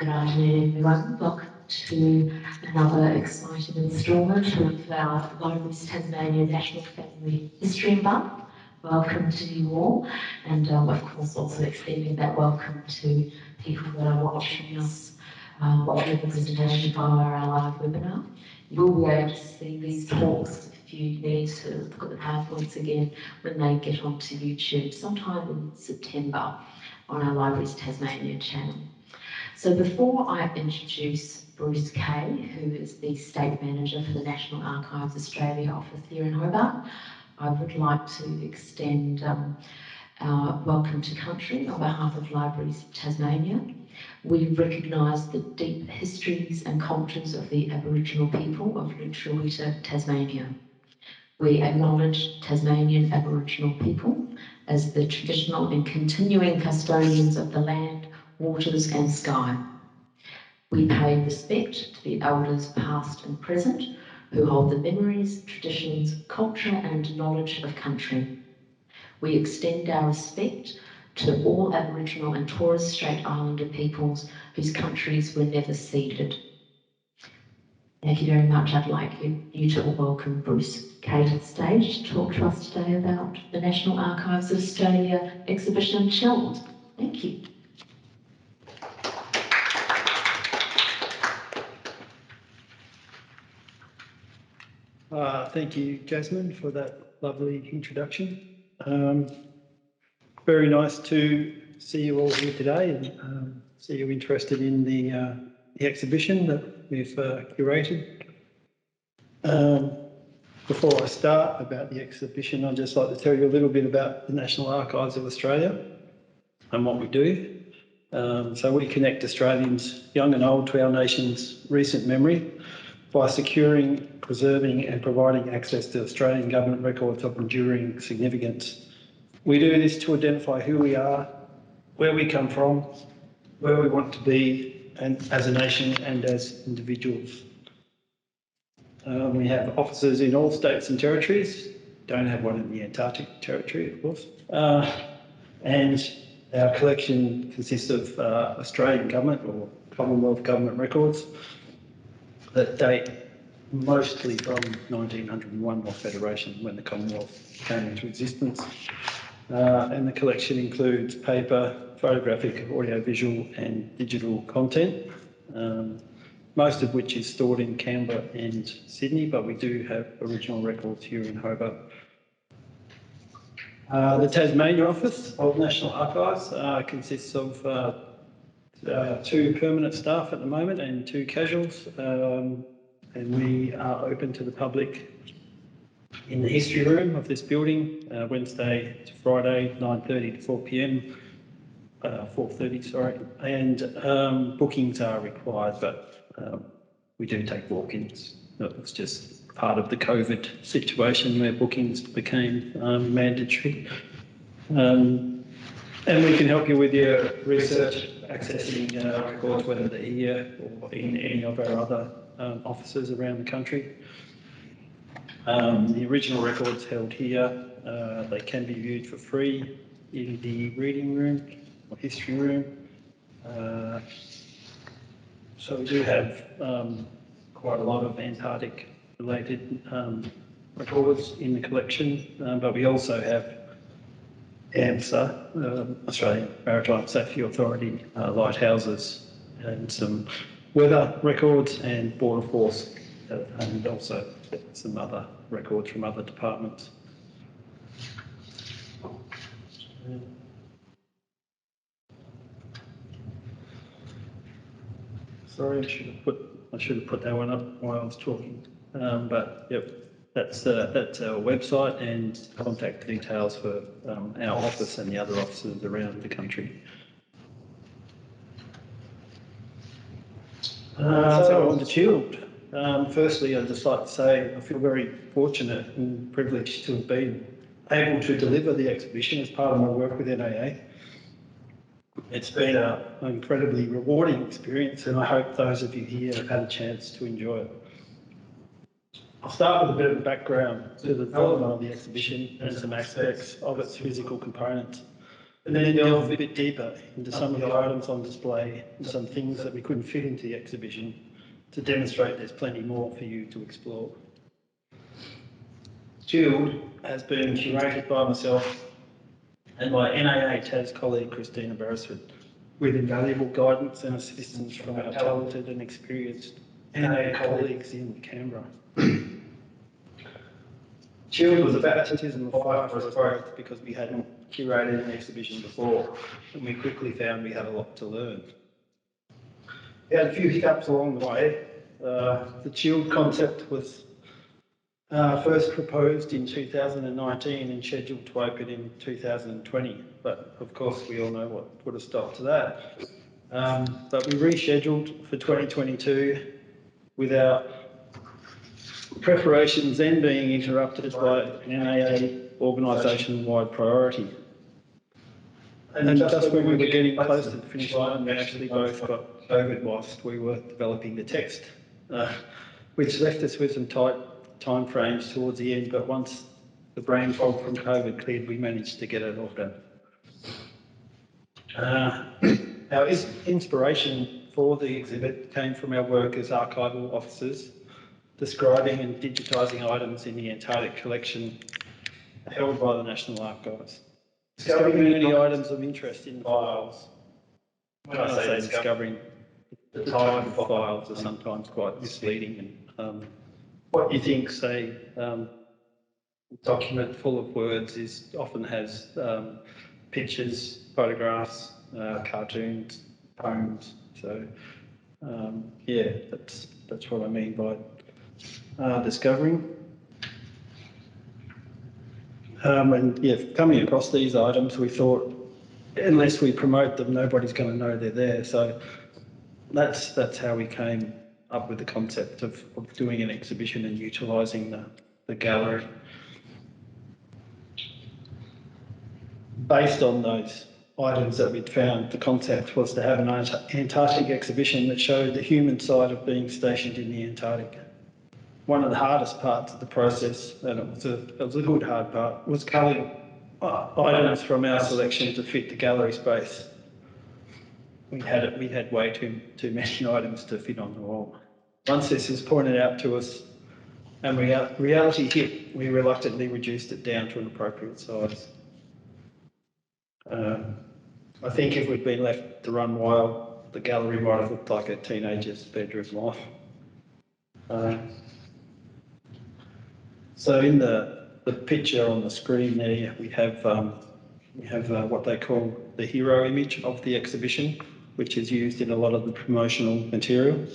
Good afternoon, everyone. Welcome to another exciting instalment of our Libraries Tasmania National Family History Month. Welcome to you all, and of course also extending that welcome to people that are watching us, watching the presentation via our live webinar. You will be able to see these talks if you need to look at the PowerPoints again when they get onto YouTube sometime in September on our Libraries Tasmania channel. So before I introduce Bruce Kay, who is the State Manager for the National Archives Australia office here in Hobart, I would like to extend our welcome to country on behalf of Libraries Tasmania. We recognise the deep histories and cultures of the Aboriginal people of Lutruwita, Tasmania. We acknowledge Tasmanian Aboriginal people as the traditional and continuing custodians of the land, waters and sky. We pay respect to the elders past and present who hold the memories, traditions, culture and knowledge of country. We extend our respect to all Aboriginal and Torres Strait Islander peoples whose countries were never ceded. Thank you very much. I'd like you to welcome Bruce Kay to the stage to talk to us today about the National Archives of Australia exhibition Chilled. Thank you. Thank you, Jasmine, for that lovely introduction. Very nice to see you all here today and see you interested in the exhibition that we've curated. Before I start about the exhibition, I'd just like to tell you a little bit about the National Archives of Australia and what we do. So we connect Australians, young and old, to our nation's recent memory by securing, preserving and providing access to Australian government records of enduring significance. We do this to identify who we are, where we come from, where we want to be, and as a nation and as individuals. We have offices in all states and territories. Don't have one in the Antarctic territory, of course. And our collection consists of Australian government or Commonwealth government records that date mostly from 1901 or Federation, when the Commonwealth came into existence. And the collection includes paper, photographic, audiovisual and digital content, most of which is stored in Canberra and Sydney, but we do have original records here in Hobart. The Tasmania office of National Archives consists of 2 permanent staff at the moment and 2 casuals, and we are open to the public in the history room of this building, Wednesday to Friday, 9:30 to 4 p.m, 4:30, sorry, and bookings are required, but we do take walk-ins. It's just part of the COVID situation where bookings became mandatory. And we can help you with your research, accessing records, whether they're here or in any of our other offices around the country. The original records held here, they can be viewed for free in the reading room or history room. So we do have quite a lot of Antarctic related records in the collection, but we also have AMSA, Australian Maritime Safety Authority, lighthouses and some weather records and Border Force, and also some other records from other departments. Sorry, I should have put that one up while I was talking. But yep, that's our website and contact details for our office and the other offices around the country. So on to Chilled. Firstly, I'd just like to say I feel very fortunate and privileged to have been able to deliver the exhibition as part of my work with NAA. It's been an incredibly rewarding experience, and I hope those of you here have had a chance to enjoy it. I'll start with a bit of a background to the development of the exhibition and some aspects of its physical components. and then delve a bit deeper into some of the items on display and some things that we couldn't fit into the exhibition to demonstrate there's plenty more for you to explore. Chilled has been curated by myself and my NAHS colleague Christina Beresford, with invaluable guidance and assistance from our talented and experienced NA colleagues in Canberra. Chilled was a baptism of fire for us both because we hadn't curated an exhibition before, and we quickly found we had a lot to learn. We had a few hiccups along the way. The Chilled concept was first proposed in 2019 and scheduled to open in 2020, but of course we all know what put a stop to that. But we rescheduled for 2022 with our preparations then being interrupted by an NAA organisation-wide priority. And just when we were getting close to the finish line, we actually both got COVID whilst we were developing the text, which left us with some tight time frames towards the end, but once the brain fog from COVID cleared, we managed to get it all done. Our inspiration for the exhibit came from our work as archival officers, describing and digitising items in the Antarctic collection held by the National Archives. Discovering many items of interest in the files. When I say discovering, the type of files are sometimes quite misleading, and what you think, say, a document full of words often has pictures, photographs, cartoons, poems. So yeah, that's what I mean by discovering. And yeah, coming across these items, we thought unless we promote them, nobody's going to know they're there. So that's how we came up with the concept of doing an exhibition and utilising the gallery. Based on those items that we'd found, the concept was to have an Antarctic exhibition that showed the human side of being stationed in the Antarctic. One of the hardest parts of the process, and it was a good hard part, was culling items from our selection to fit the gallery space. We had way too many items to fit on the wall. Once this was pointed out to us and reality hit, we reluctantly reduced it down to an appropriate size. I think if we'd been left to run wild, the gallery might have looked like a teenager's bedroom life. So in the picture on the screen there, we have what they call the hero image of the exhibition, which is used in a lot of the promotional material.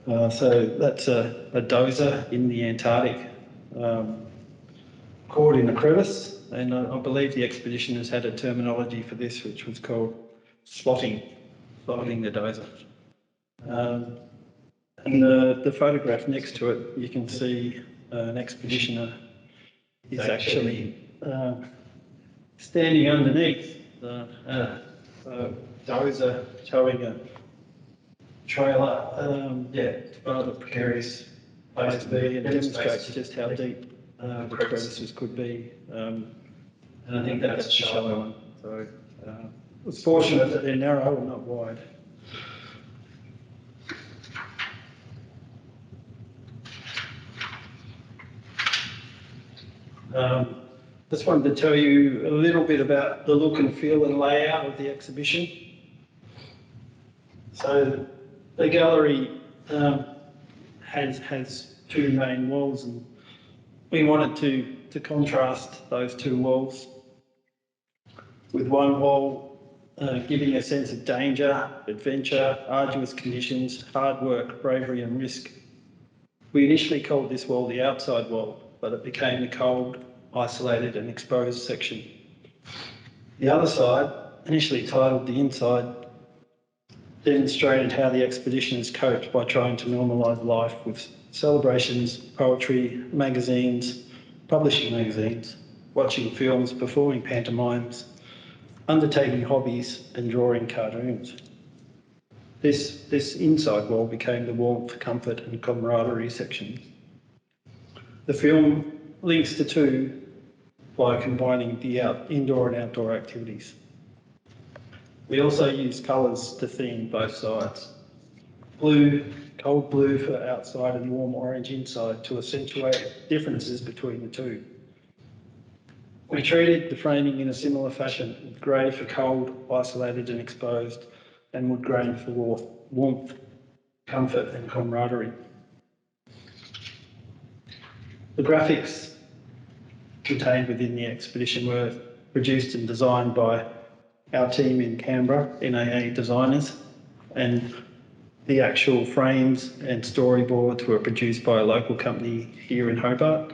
So that's a dozer in the Antarctic, caught in a crevice, and I believe the expedition has had a terminology for this, which was called slotting the dozer. And the photograph next to it, you can see an expeditioner is actually standing underneath the dozer towing a trailer. Yeah, it's rather precarious place to be, and demonstrates just how deep the crevices could be. And I think that's a shallow one. So it's fortunate that they're narrow and not wide. Just wanted to tell you a little bit about the look and feel and layout of the exhibition. So the gallery has two main walls, and we wanted to contrast those two walls with one wall giving a sense of danger, adventure, arduous conditions, hard work, bravery and risk. We initially called this wall the outside wall, but it became the cold, isolated and exposed section. The other side, initially titled the inside, demonstrated how the expeditioners coped by trying to normalise life with celebrations, poetry, magazines, publishing magazines, watching films, performing pantomimes, undertaking hobbies and drawing cartoons. This inside wall became the warmth, comfort and camaraderie section. The film links the two by combining the indoor and outdoor activities. We also use colours to theme both sides. Blue, cold blue for outside and warm orange inside to accentuate differences between the two. We treated the framing in a similar fashion, with grey for cold, isolated and exposed, and wood grain for warmth, comfort and camaraderie. The graphics contained within the expedition were produced and designed by our team in Canberra, NAA designers, and the actual frames and storyboards were produced by a local company here in Hobart.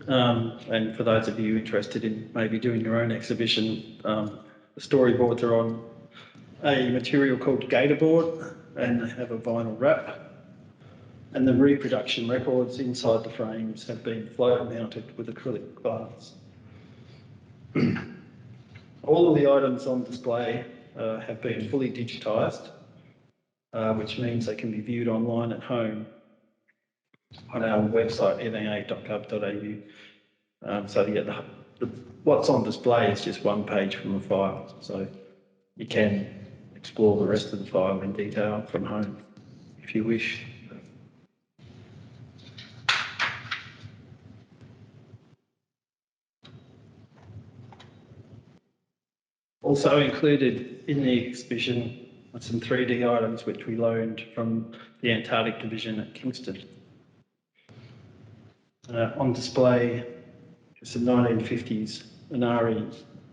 And for those of you interested in maybe doing your own exhibition, the storyboards are on a material called gator board, and they have a vinyl wrap. And the reproduction records inside the frames have been float mounted with acrylic glass. All of the items on display have been fully digitised, which means they can be viewed online at home on our website, naa.gov.au. So yeah, what's on display is just one page from a file, so you can explore the rest of the file in detail from home if you wish. Also included in the exhibition are some 3D items which we loaned from the Antarctic division at Kingston. On display is some 1950s Inari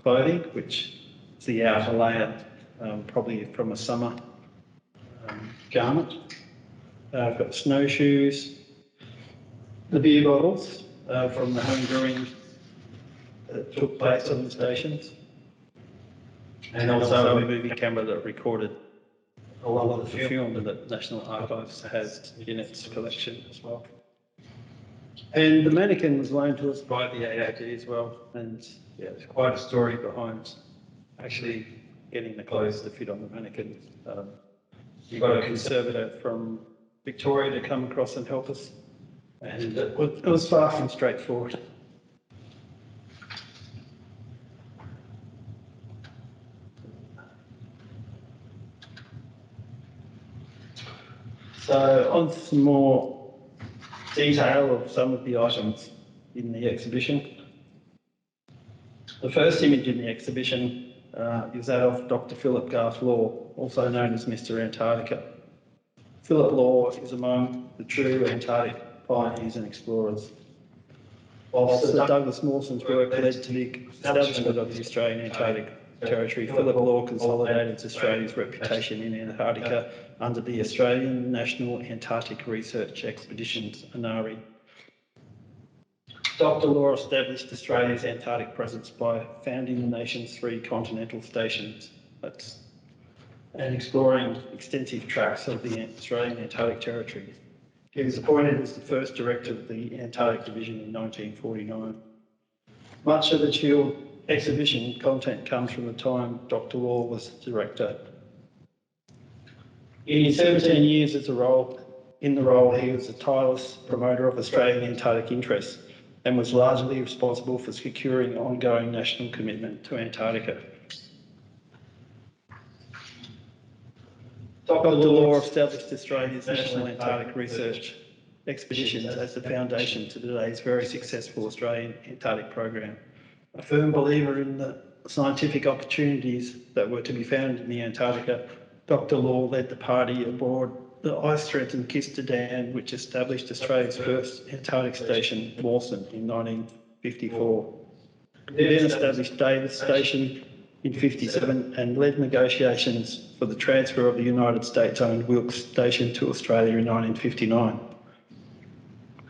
clothing, which is the outer layer, probably from a summer garment. I've got snowshoes, the beer bottles from the home brewing that took place on the stations, and also a movie camera that recorded a lot of the film that National Archives has in its collection as well. And the mannequin was loaned to us by the AAG as well, and yeah, there's quite a story behind actually getting the clothes to fit on the mannequin. You got a conservator from Victoria to come across and help us, and it was far from straightforward. So on to some more detail of some of the items in the exhibition. The first image in the exhibition is that of Dr. Philip Garth Law, also known as Mr. Antarctica. Philip Law is among the true Antarctic pioneers and explorers. Whilst Sir Douglas Mawson's work led to the establishment of the Australian Antarctic Territory, Philip Law consolidated Australia's reputation in Antarctica under the Australian National Antarctic Research Expeditions, ANARE. Dr. Law established Australia's Antarctic presence by founding the nation's 3 continental stations and exploring extensive tracts of the Australian Antarctic Territory. He was appointed as the first director of the Antarctic Division in 1949. Much of the Shield exhibition content comes from the time Dr. Law was director. In his 17 years in the role, he was a tireless promoter of Australian Antarctic interests and was largely responsible for securing ongoing national commitment to Antarctica. Dr. Law established Australia's National Antarctic Research Expeditions as the foundation to today's very successful Australian Antarctic program. A firm believer in the scientific opportunities that were to be found in the Antarctica, Dr. Law led the party aboard the ice-threatened Kista Dam, which established Australia's first Antarctic station, Mawson, in 1954. He then established Davis Station in 1957 and led negotiations for the transfer of the United States-owned Wilkes Station to Australia in 1959.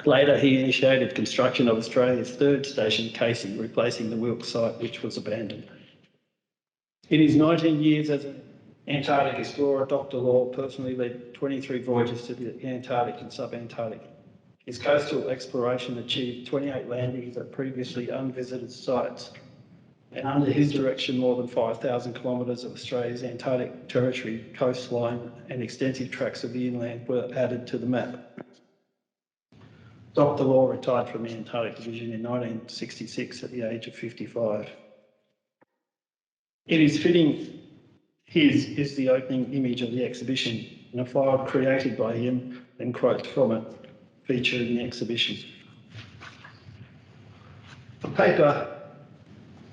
Later, he initiated construction of Australia's 3rd station, Casey, replacing the Wilkes site, which was abandoned. In his 19 years as an Antarctic explorer, Dr. Law personally led 23 voyages to the Antarctic and subantarctic. His coastal exploration achieved 28 landings at previously unvisited sites, and under his direction, more than 5,000 kilometres of Australia's Antarctic territory, coastline and extensive tracts of the inland were added to the map. Dr. Law retired from the Antarctic Division in 1966 at the age of 55. It is fitting his is the opening image of the exhibition and a file created by him and quotes from it feature in the exhibition. A paper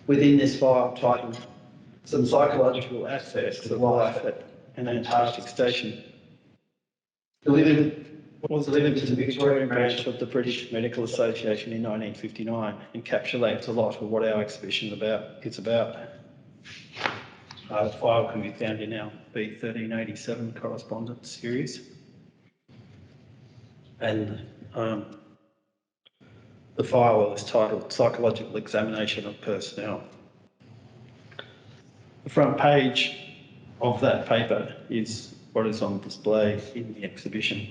within this file titled Some Psychological Aspects of Life at an Antarctic Station was delivered to the Victorian branch of the British Medical Association in 1959, encapsulates a lot of what our exhibition is about. The file can be found in our B1387 correspondence series. And the file is titled Psychological Examination of Personnel. The front page of that paper is what is on display in the exhibition.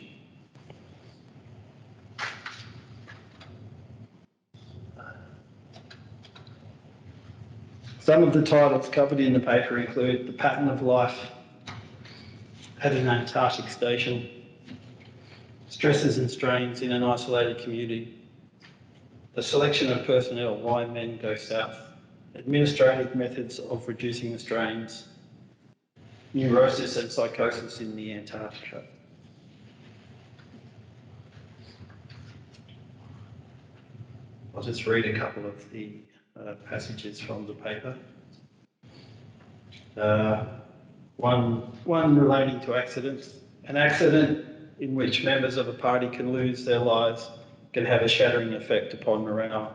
Some of the titles covered in the paper include The Pattern of Life at an Antarctic Station, Stresses and Strains in an Isolated Community, The Selection of Personnel, Why Men Go South, Administrative Methods of Reducing the Strains, Neurosis and Psychosis in the Antarctica. I'll just read a couple of the passages from the paper. One relating to accidents. An accident in which members of a party can lose their lives can have a shattering effect upon morale.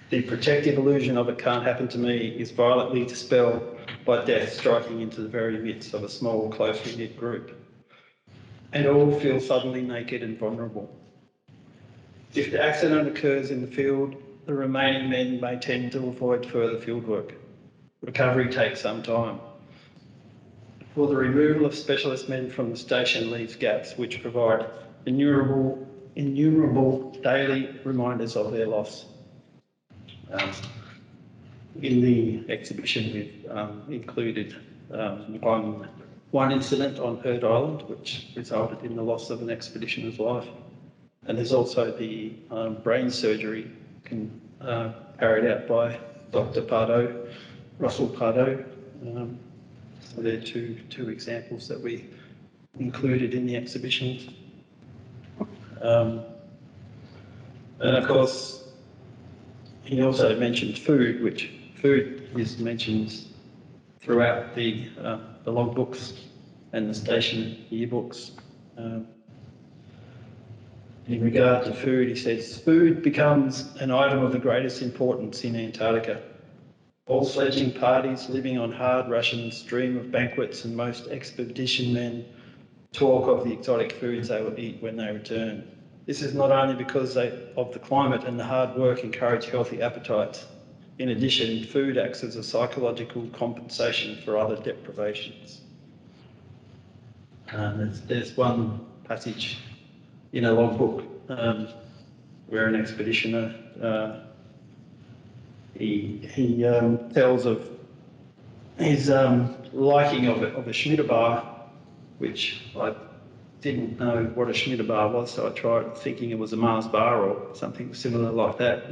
The protective illusion of it can't happen to me is violently dispelled by death striking into the very midst of a small, closely knit group. And all feel suddenly naked and vulnerable. If the accident occurs in the field, the remaining men may tend to avoid further field work. Recovery takes some time. For the removal of specialist men from the station leaves gaps which provide innumerable daily reminders of their loss. In the exhibition, we've included one incident on Heard Island, which resulted in the loss of an expeditioner's life. And there's also the brain surgery carried out by Dr. Pardo, Russell Pardo. So they're two examples that we included in the exhibition. And of course, he also mentioned food, which food is mentioned throughout the logbooks and the station yearbooks. In regard to food, he says, food becomes an item of the greatest importance in Antarctica. All sledging parties living on hard rations dream of banquets, and most expedition men talk of the exotic foods they will eat when they return. This is not only because of the climate and the hard work encourage healthy appetites. In addition, food acts as a psychological compensation for other deprivations. There's one passage in a logbook where an expeditioner he tells of his liking of a Schmidt bar, which I didn't know what a Schmidt bar was, so I tried thinking it was a Mars bar or something similar like that.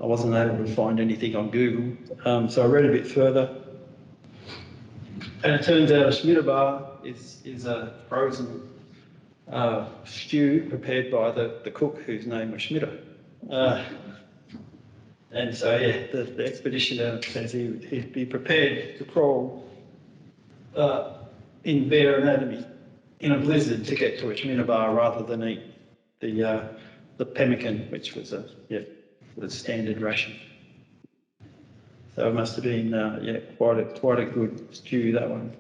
I wasn't able to find anything on Google, so I read a bit further, and it turns out a Schmidt bar is a frozen stew prepared by the cook whose name was Schmidt. And so, yeah, the expeditioner says he'd be prepared to crawl in bare anatomy in a blizzard to get to a Schmidt bar rather than eat the pemmican, which was the standard ration. So it must have been quite a good stew, that one.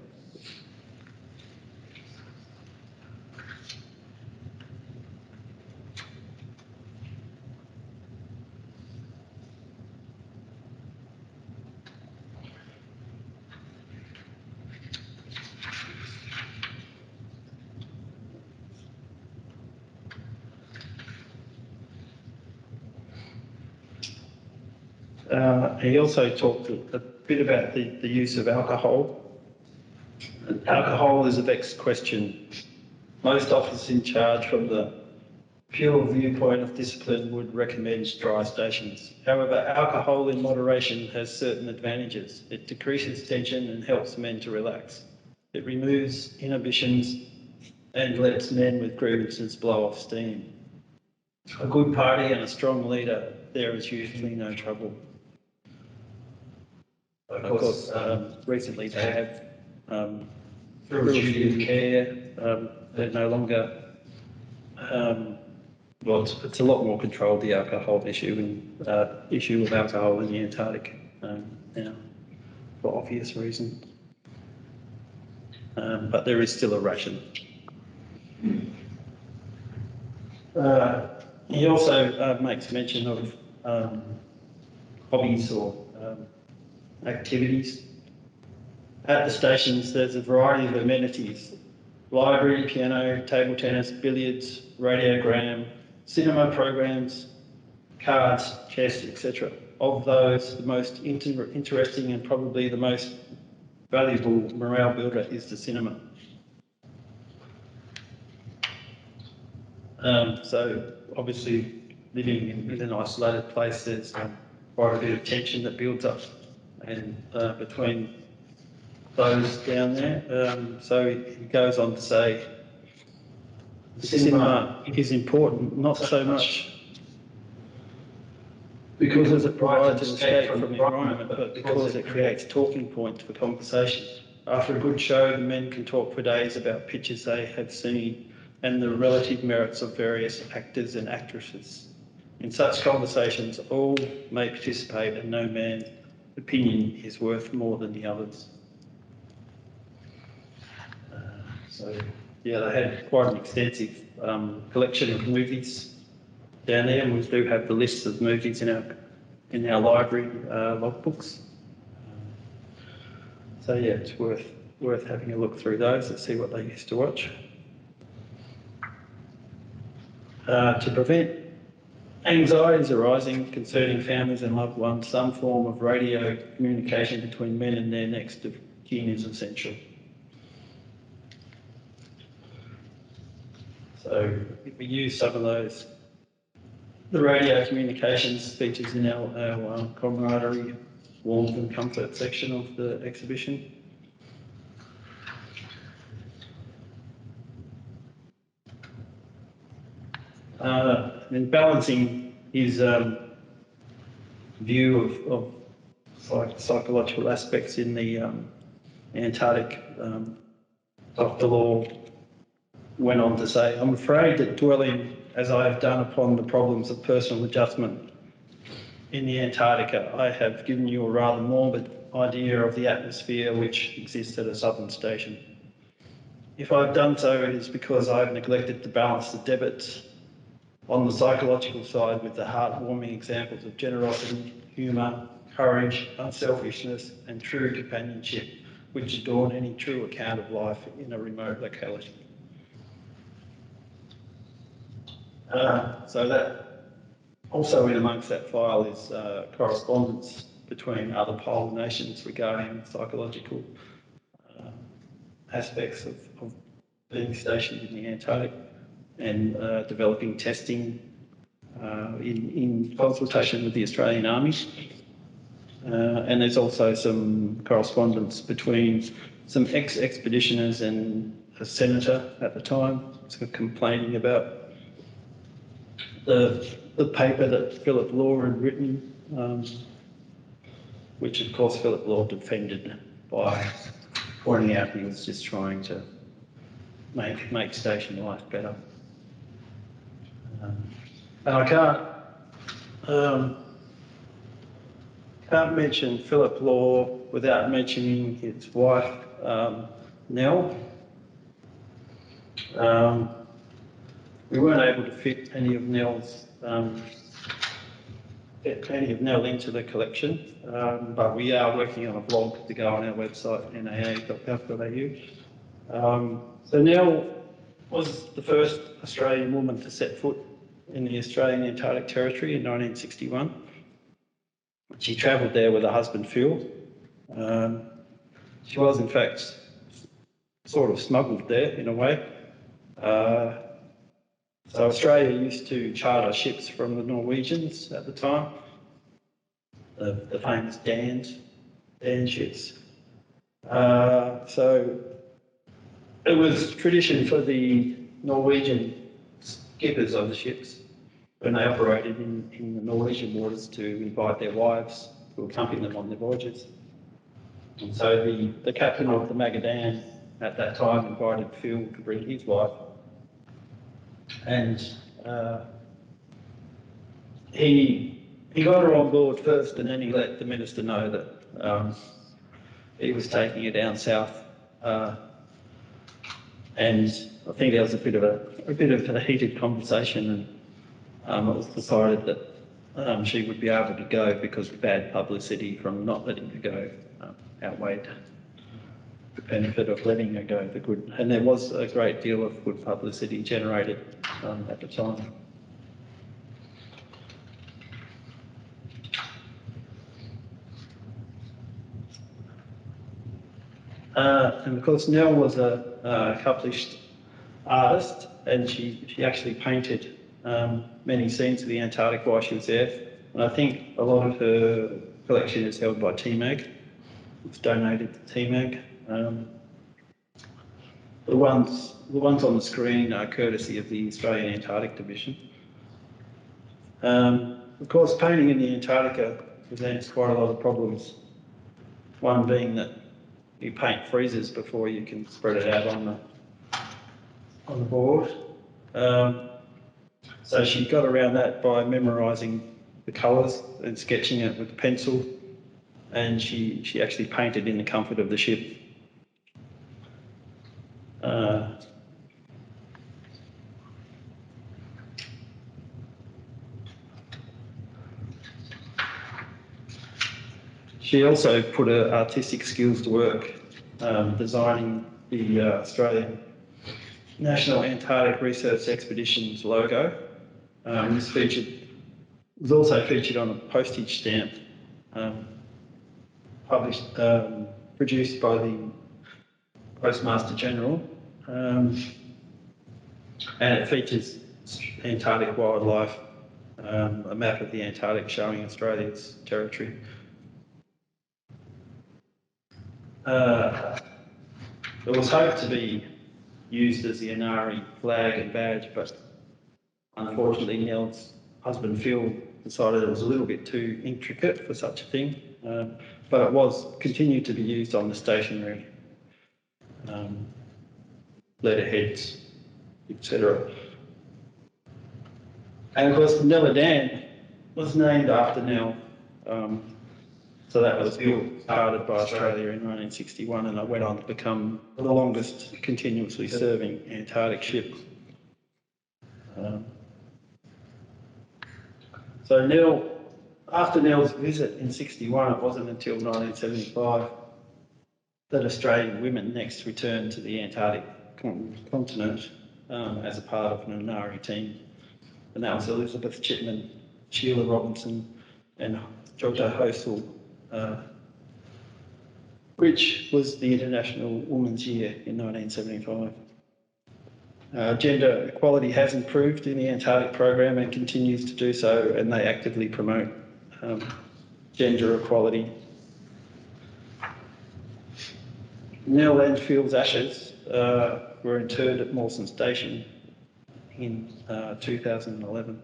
He also talked a bit about the use of alcohol. Alcohol is a vexed question. Most officers in charge, from the pure viewpoint of discipline would recommend dry stations. However, alcohol in moderation has certain advantages. It decreases tension and helps men to relax. It removes inhibitions and lets men with grievances blow off steam. A good party and a strong leader, there is usually no trouble. Of course, recently they have, through a duty of care, they're no longer, well, it's a lot more controlled, the alcohol issue and issue of alcohol in the Antarctic now, for obvious reasons. But there is still a ration. He also makes mention of hobbies or activities. At the stations, there's a variety of amenities: library, piano, table tennis, billiards, radiogram, cinema programs, cards, chess, etc. Of those, the most interesting and probably the most valuable morale builder is the cinema. So obviously living in an isolated place, there's quite a bit of tension that builds up and between those down there. So he goes on to say, the cinema is important, not so much because it provides an escape from the environment, but because it creates talking points for conversation. After a good show, the men can talk for days about pictures they have seen and the relative merits of various actors and actresses. In such conversations, all may participate and no man's opinion is worth more than the others. So, yeah, they had quite an extensive collection of movies down there, and we do have the lists of movies in our library logbooks. So yeah, it's worth having a look through those and see what they used to watch. To prevent anxieties arising concerning families and loved ones, some form of radio communication between men and their next of kin is essential. So if we use some of those, the radio communications features in our camaraderie, warmth and comfort section of the exhibition. And balancing his view of psychological aspects in the Antarctic, Dr. Law went on to say, "I'm afraid that dwelling as I have done upon the problems of personal adjustment in the Antarctica, I have given you a rather morbid idea of the atmosphere which exists at a southern station. If I've done so, it is because I have neglected to balance the debits on the psychological side with the heartwarming examples of generosity, humour, courage, unselfishness and true companionship which adorn any true account of life in a remote locality." So that also in amongst that file is correspondence between other polar nations regarding psychological aspects of being stationed in the Antarctic and developing testing in consultation with the Australian Army. And there's also some correspondence between some ex-expeditioners and a senator at the time, sort of complaining about the paper that Philip Law had written, which of course Philip Law defended by pointing out he was just trying to make station life better. And I can't mention Philip Law without mentioning his wife, Nell. We weren't able to fit any of Nell into the collection, but we are working on a blog to go on our website, naa.gov.au. So Nell was the first Australian woman to set foot in the Australian Antarctic Territory in 1961. She travelled there with her husband Phil. She was in fact sort of smuggled there in a way. So Australia used to charter ships from the Norwegians at the time, the famous Dan ships. So it was tradition for the Norwegian skippers of the ships, when they operated in the Norwegian waters, to invite their wives to accompany them on their voyages. And so the captain of the Magadan at that time invited Phil to bring his wife. And he got her on board first, and then he let the minister know that he was taking her down south. And I think there was a bit of a heated conversation, and it was decided that she would be able to go because the bad publicity from not letting her go outweighed the benefit of letting her go. And there was a great deal of good publicity generated at the time. And of course, Nell was an accomplished artist, and she actually painted many scenes of the Antarctic while she was there. And I think a lot of her collection is held by TMAG. It's donated to TMAG. The ones on the screen are courtesy of the Australian Antarctic Division. Of course, painting in the Antarctica presents quite a lot of problems. One being that you paint freezes before you can spread it out on the board. So she got around that by memorising the colours and sketching it with a pencil, and she actually painted in the comfort of the ship. She also put her artistic skills to work, designing the Australian National Antarctic Research Expedition's logo. This was also featured on a postage stamp produced by the Postmaster General, and it features Antarctic wildlife, a map of the Antarctic showing Australia's territory. It was hoped to be used as the Inari flag and badge, but unfortunately Nell's husband Phil decided it was a little bit too intricate for such a thing, but it was continued to be used on the stationery letterheads, etc. And of course, the Neladan was named after Nell. So that was started by Australia in 1961, and it went on to become the longest continuously serving Antarctic ship. So after Nell's visit in 61, it wasn't until 1975 that Australian women next returned to the Antarctic continent as a part of an Inari team. And that was Elizabeth Chipman, Sheila Robinson, and Dr. Hosel, which was the International Women's Year in 1975. Gender equality has improved in the Antarctic program and continues to do so, and they actively promote gender equality. Nell and Phil's ashes were interred at Mawson Station in 2011.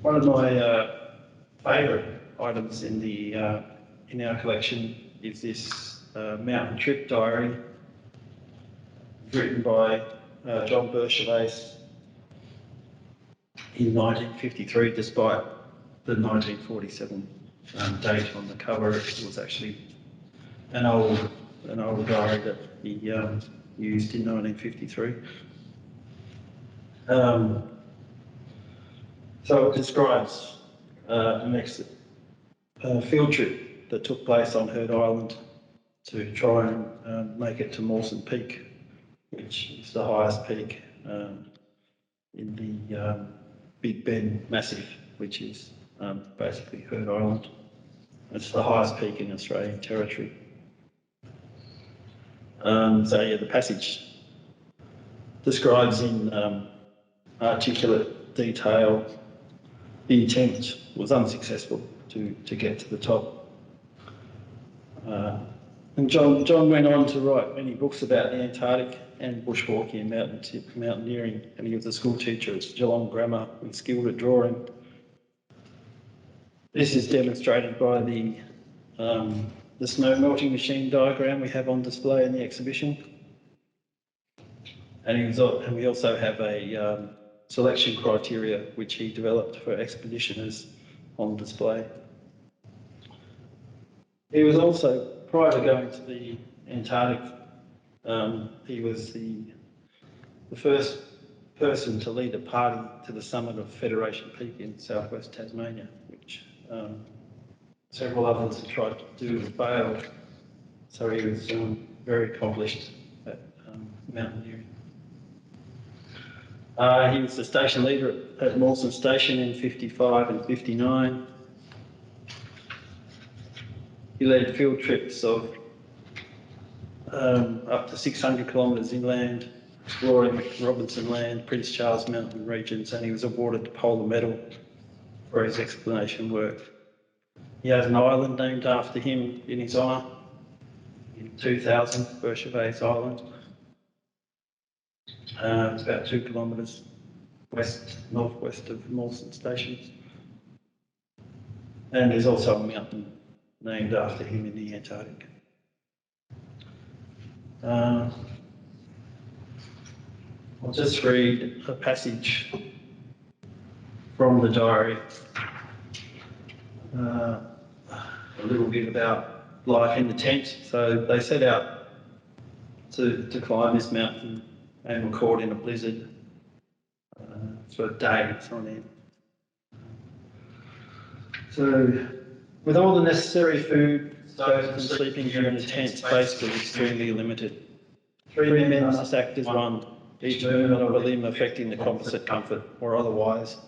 One of my favourite items in our collection is this mountain trip diary, written by John Berchelace in 1953, despite the 1947 date on the cover. It was actually an old diary that he used in 1953. So it describes a field trip that took place on Heard Island to try and make it to Mawson Peak, which is the highest peak in the Big Ben Massif, which is basically Heard Island. It's the highest peak in Australian territory. So yeah, the passage describes in articulate detail the attempt was unsuccessful to get to the top. And John went on to write many books about the Antarctic and bushwalking and mountaineering, and he was a school teacher at Geelong Grammar and skilled at drawing. This is demonstrated by the snow melting machine diagram we have on display in the exhibition. And we also have a selection criteria which he developed for expeditioners on display. He was also, prior to going to the Antarctic, he was the first person to lead a party to the summit of Federation Peak in southwest Tasmania, which several others have tried to do and failed. So he was very accomplished at mountaineering. He was the station leader at Mawson Station in 55 and 59. He led field trips of up to 600 kilometres inland, exploring Robinson Land, Prince Charles Mountain regions, and he was awarded the Polar Medal for his exploration work. He has an island named after him in his honour in 2000, Berchevet's Island. It's about 2 kilometres northwest of Mawson Station. And there's also a mountain named after him in the Antarctic. I'll just read a passage from the diary, a little bit about life in the tent. So they set out to climb this mountain and were caught in a blizzard for days on end. So with all the necessary food, stoves and sleeping gear in the tent, space was extremely limited. 3 men must act as one, each movement of a limb affecting the composite comfort or otherwise.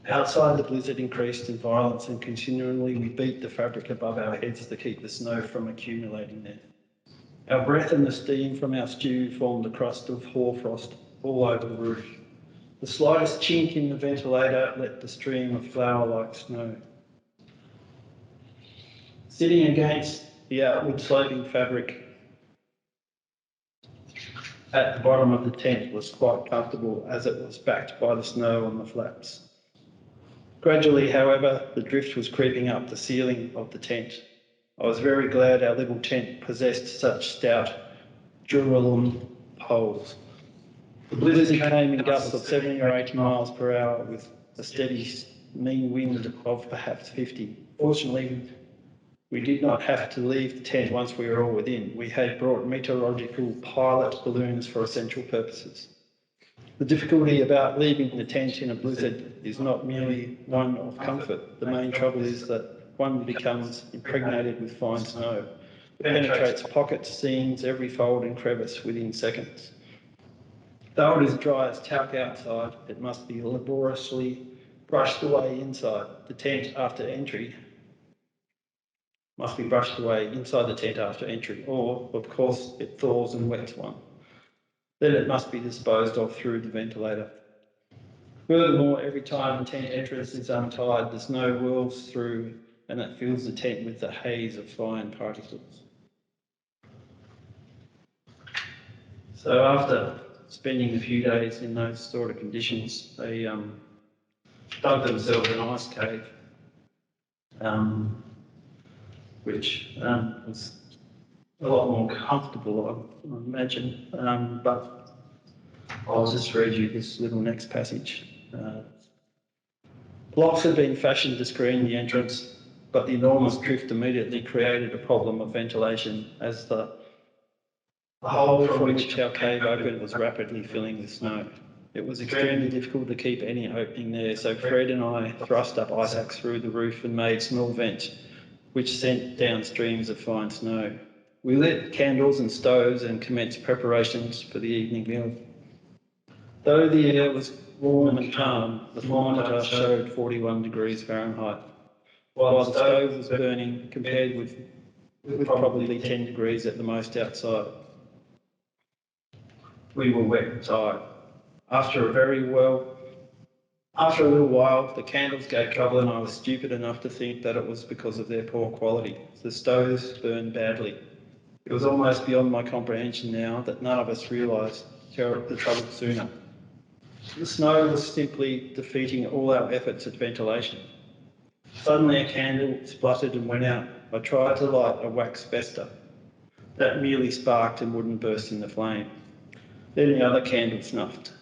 Outside, the blizzard increased in violence and continually we beat the fabric above our heads to keep the snow from accumulating there. Our breath and the steam from our stew formed a crust of hoarfrost all over the roof. The slightest chink in the ventilator let the stream of flour-like snow. Sitting against the outward sloping fabric at the bottom of the tent was quite comfortable as it was backed by the snow on the flaps. Gradually, however, the drift was creeping up the ceiling of the tent. I was very glad our little tent possessed such stout duralumin poles. The blizzard came in gusts of 70 or 80 miles per hour with a steady mean wind of perhaps 50. Fortunately, we did not have to leave the tent once we were all within. We had brought meteorological pilot balloons for essential purposes. The difficulty about leaving the tent in a blizzard is not merely one of comfort. The main trouble is that one becomes impregnated with fine snow. It penetrates pockets, seams, every fold and crevice within seconds. Though it is dry as talc outside, it must be laboriously brushed away inside. The tent after entry must be brushed away inside the tent after entry, or, of course, it thaws and wets one. Then it must be disposed of through the ventilator. Furthermore, every time the tent entrance is untied, the snow whirls through and it fills the tent with a haze of fine particles. So after spending a few days in those sort of conditions, they dug themselves an ice cave, which was a lot more comfortable, I imagine. But I'll just read you this little next passage. Blocks had been fashioned to screen the entrance, but the enormous drift immediately created a problem of ventilation as the hole from which our cave opened was rapidly filling with snow. It was extremely difficult to keep any opening there, so Fred and I thrust up ice axe through the roof and made small vents, which sent down streams of fine snow. We lit candles and stoves and commenced preparations for the evening meal. Though the air was warm and calm, the thermometer showed 41 degrees Fahrenheit, while the stove was burning compared with probably 10 degrees at the most outside. We were wet and tired. After a little while, the candles gave trouble and I was stupid enough to think that it was because of their poor quality. The stoves burned badly. It was almost beyond my comprehension now that none of us realised the trouble sooner. The snow was simply defeating all our efforts at ventilation. Suddenly a candle spluttered and went out. I tried to light a wax vesta. That merely sparked and wouldn't burst into flame. Then the other candle snuffed.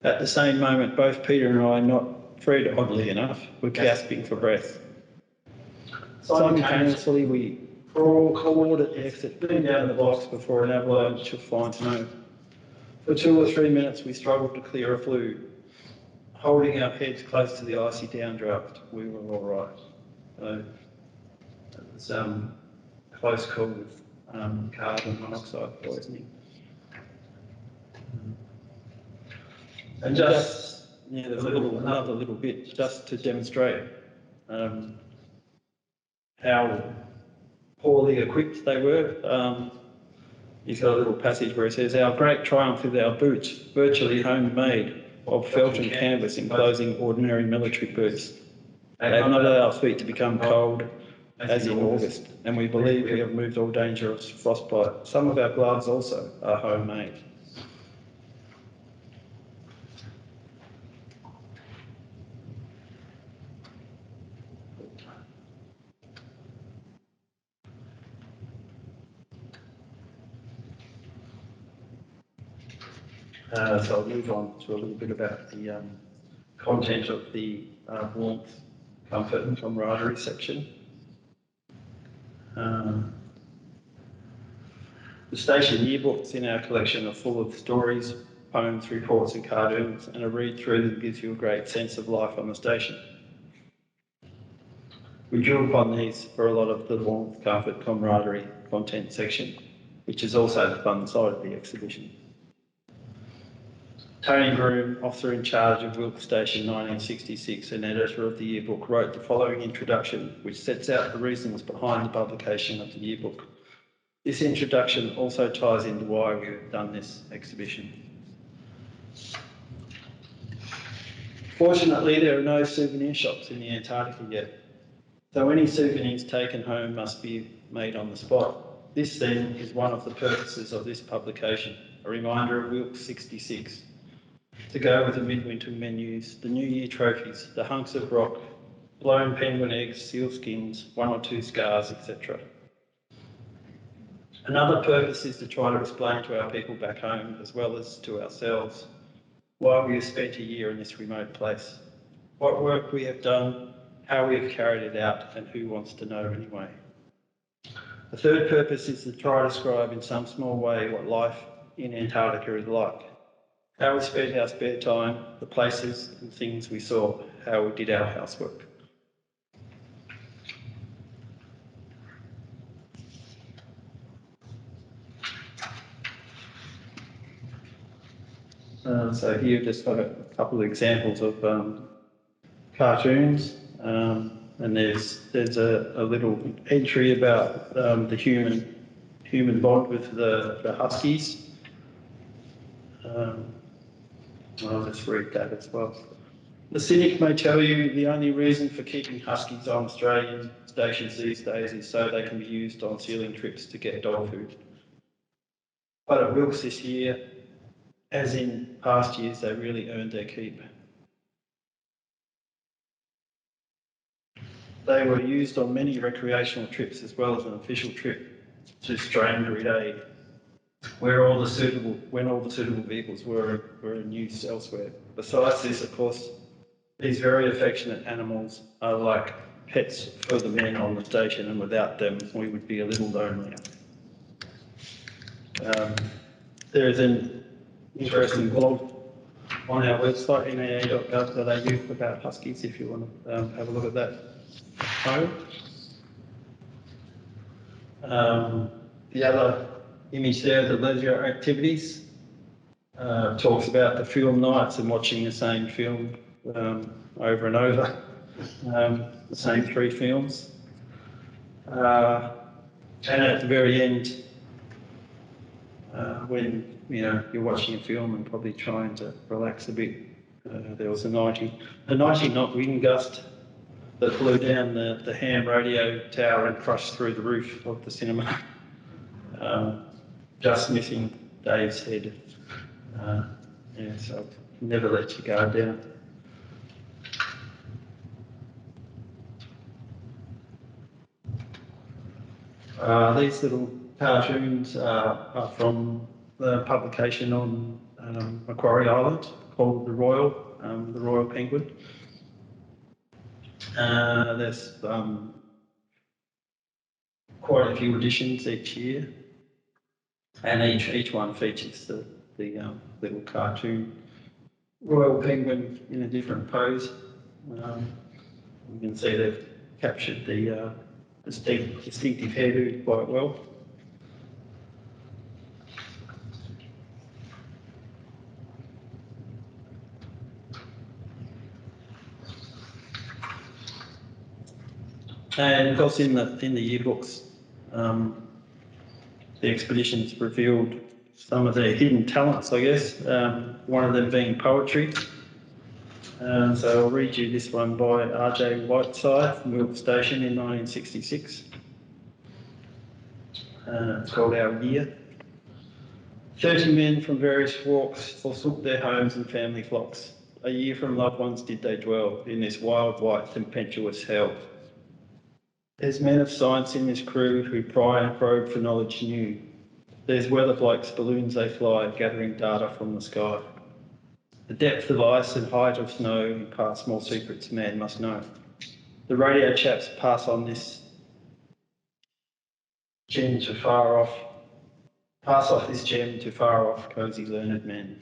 At the same moment, both Peter and I, not Fred oddly enough, were gasping for breath. Simultaneously, we crawled at the exit, been down the blocks before an avalanche of fine snow. For 2 or 3 minutes, we struggled to clear a flue. Holding our heads close to the icy downdraft, we were all right. So it was a close call with carbon monoxide poisoning. And just another little bit, just to demonstrate how poorly equipped they were. He's got a little passage where it says, "Our great triumph is our boots, virtually homemade, of felt and canvas enclosing ordinary military boots. They have not allowed our feet to become cold, as in August, and we believe we have moved all danger of frostbite. Some of our gloves also are homemade." So I'll move on to a little bit about the content of the warmth, comfort and camaraderie section. The station yearbooks in our collection are full of stories, poems, reports and cartoons, and a read through them gives you a great sense of life on the station. We drew upon these for a lot of the warmth, comfort, camaraderie content section, which is also the fun side of the exhibition. Tony Groom, officer in charge of Wilkes Station 1966 and editor of the yearbook, wrote the following introduction, which sets out the reasons behind the publication of the yearbook. This introduction also ties into why we have done this exhibition. Fortunately, there are no souvenir shops in the Antarctica yet, so any souvenirs taken home must be made on the spot. This then is one of the purposes of this publication, a reminder of Wilkes 66. To go with the midwinter menus, the New Year trophies, the hunks of rock, blown penguin eggs, seal skins, 1 or 2 scars, etc. Another purpose is to try to explain to our people back home, as well as to ourselves, why we have spent a year in this remote place, what work we have done, how we have carried it out, and who wants to know anyway. The third purpose is to try to describe in some small way what life in Antarctica is like. How we spent our spare time, the places and things we saw, how we did our housework. So here just got a couple of examples of cartoons, and there's a little entry about the human bond with the huskies. I'll just read that as well. The cynic may tell you the only reason for keeping huskies on Australian stations these days is so they can be used on sealing trips to get dog food. But at Wilkes this year, as in past years, they really earned their keep. They were used on many recreational trips as well as an official trip to Strangery Day, when all the suitable vehicles were in use elsewhere. Besides this, of course, these very affectionate animals are like pets for the men on the station, and without them, we would be a little lonelier. There is an interesting blog on our website, naa.gov.au, about huskies, if you want to have a look at that home. The other image there, the leisure activities. talks about the film nights and watching the same film over and over, the same 3 films. And at the very end, when you're watching a film and probably trying to relax a bit, there was a 90-knot wind gust that blew down the ham radio tower and crushed through the roof of the cinema, just missing Dave's head. So never let your guard down. These little cartoons are from the publication on Macquarie Island called the Royal Penguin. There's quite a few editions each year, and each one features the little cartoon Royal Penguin in a different pose. You can see they've captured the distinctive hairdo quite well. And of course, in the yearbooks, the expeditions revealed some of their hidden talents, I guess. One of them being poetry. So I'll read you this one by R.J. Whiteside from Wilkes Station in 1966. It's called Our Year. 30 men from various walks forsook their homes and family flocks. A year from loved ones did they dwell in this wild, white, tempestuous hell. There's men of science in this crew who pry and probe for knowledge new. There's weather blokes, balloons they fly, gathering data from the sky. The depth of ice and height of snow impart more secrets man must know. The radio chaps pass on this gem to far off, pass off this gem to far off cosy learned men.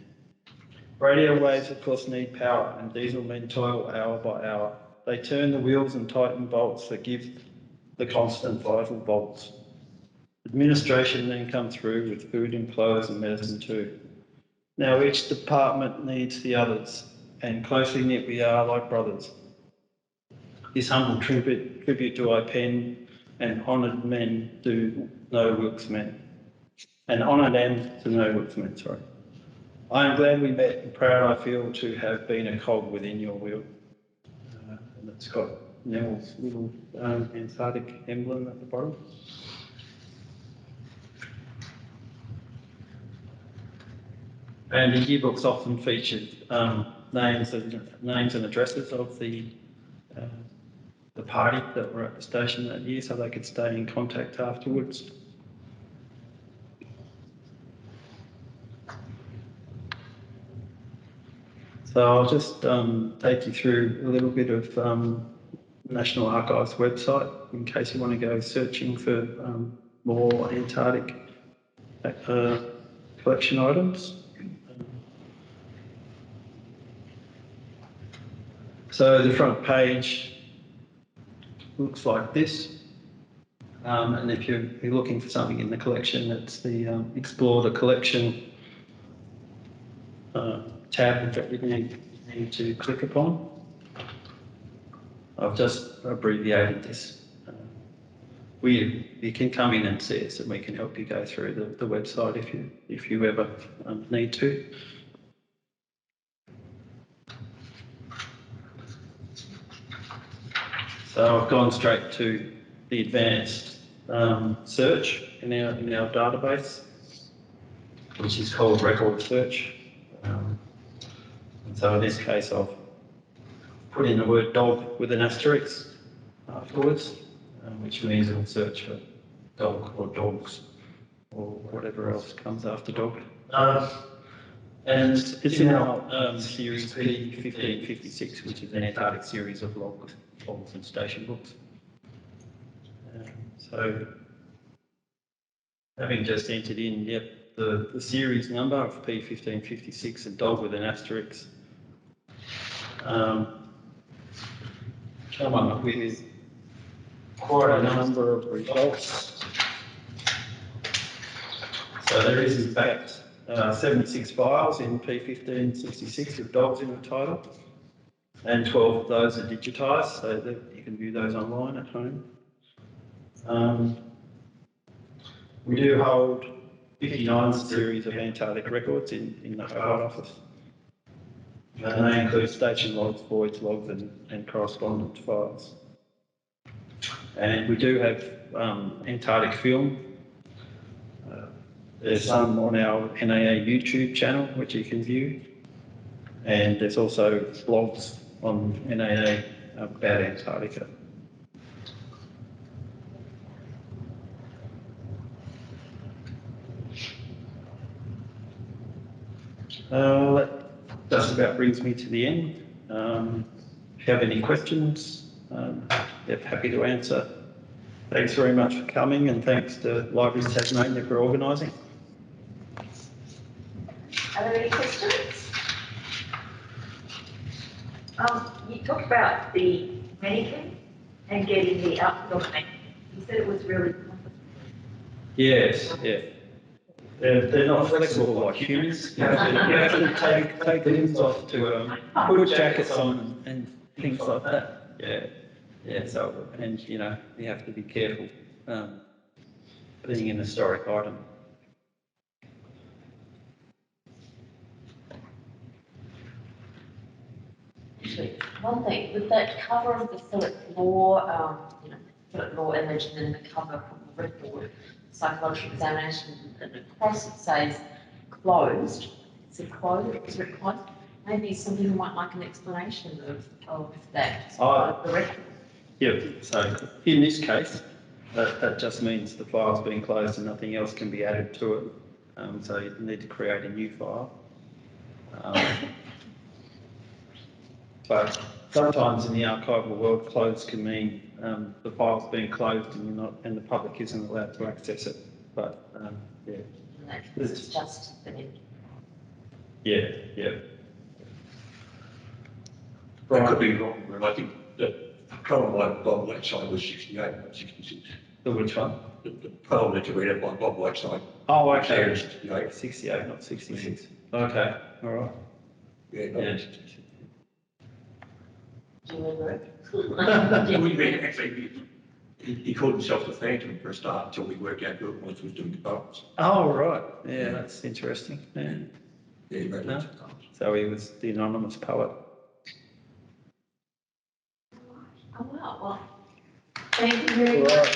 Radio waves of course need power, and diesel men toil hour by hour. They turn the wheels and tighten bolts that give the constant vital bolts. Administration then come through with food and clothes and medicine too. Now each department needs the others, and closely knit we are like brothers. This humble tribute do I pen, and honoured men do know Wilkes men. And honoured men to know Wilkes men, sorry. I am glad we met and proud I feel to have been a cog within your wheel. And it's got Nell's little Antarctic emblem at the bottom. And the yearbooks often featured names and addresses of the party that were at the station that year, so they could stay in contact afterwards. So I'll just take you through a little bit of National Archives website in case you want to go searching for more Antarctic collection items. So the front page looks like this, and if you're looking for something in the collection, it's the Explore the Collection tab that you need to click upon. I've just abbreviated this. You can come in and see us, and we can help you go through the website if you ever need to. So I've gone straight to the advanced search in our database, which is called record search. And so in this case, I've put in the word dog with an asterisk afterwards, which means it'll search for dog or dogs or whatever else comes after dog. And it's in our series P1556, which is an Antarctic series of logs and station books. So, having just entered in, the series number of P1556, a dog with an asterisk, come up with quite a number of results. So there is in fact 76 files in P1566 with dogs in the title, and 12 of those are digitised, so that you can view those online at home. We do hold 59 series of Antarctic records in the Hobart office. And they include station logs, voyage logs and correspondence files. And we do have Antarctic film. There's some on our NAA YouTube channel which you can view. And there's also blogs on NAA about Antarctica. That just about brings me to the end. If you have any questions, they're happy to answer. Thanks very much for coming, and thanks to Libraries Tasmania for organising. Are there any questions? You talked about the mannequin and getting the output of the mannequin. You said it was really complicated. Yes, yeah. They're not flexible like humans. You have to take limbs off to put jackets on and things like that. Yeah, yeah. So, and you know, you have to be careful being an historic item. Actually, one thing with that cover of the Philip Law, Philip Law image, and then the cover from the record, psychological examination, and across it says closed. Is it closed? Is it closed? Maybe somebody who might like an explanation of that. The record. Yeah. So in this case, that just means the file's been closed and nothing else can be added to it. So you need to create a new file. But sometimes in the archival world, closed can mean the file's been closed and the public isn't allowed to access it. But yeah, It's just the end. Yeah, yeah. That could be wrong, but I think the poem by Bob Whiteside was 68, not 66. The which one? The poem that you read out by Bob Whiteside. Oh, okay. Was 68. 68, not 66. Okay, all right. Yeah, Yeah. 66. Do you remember it? Actually, he called himself the Phantom for a start until we worked out who it was doing the poems. Oh, right. Yeah, that's interesting. Yeah. Yeah, he wrote lots of poems. So he was the anonymous poet. Oh, wow. Well, thank you very much.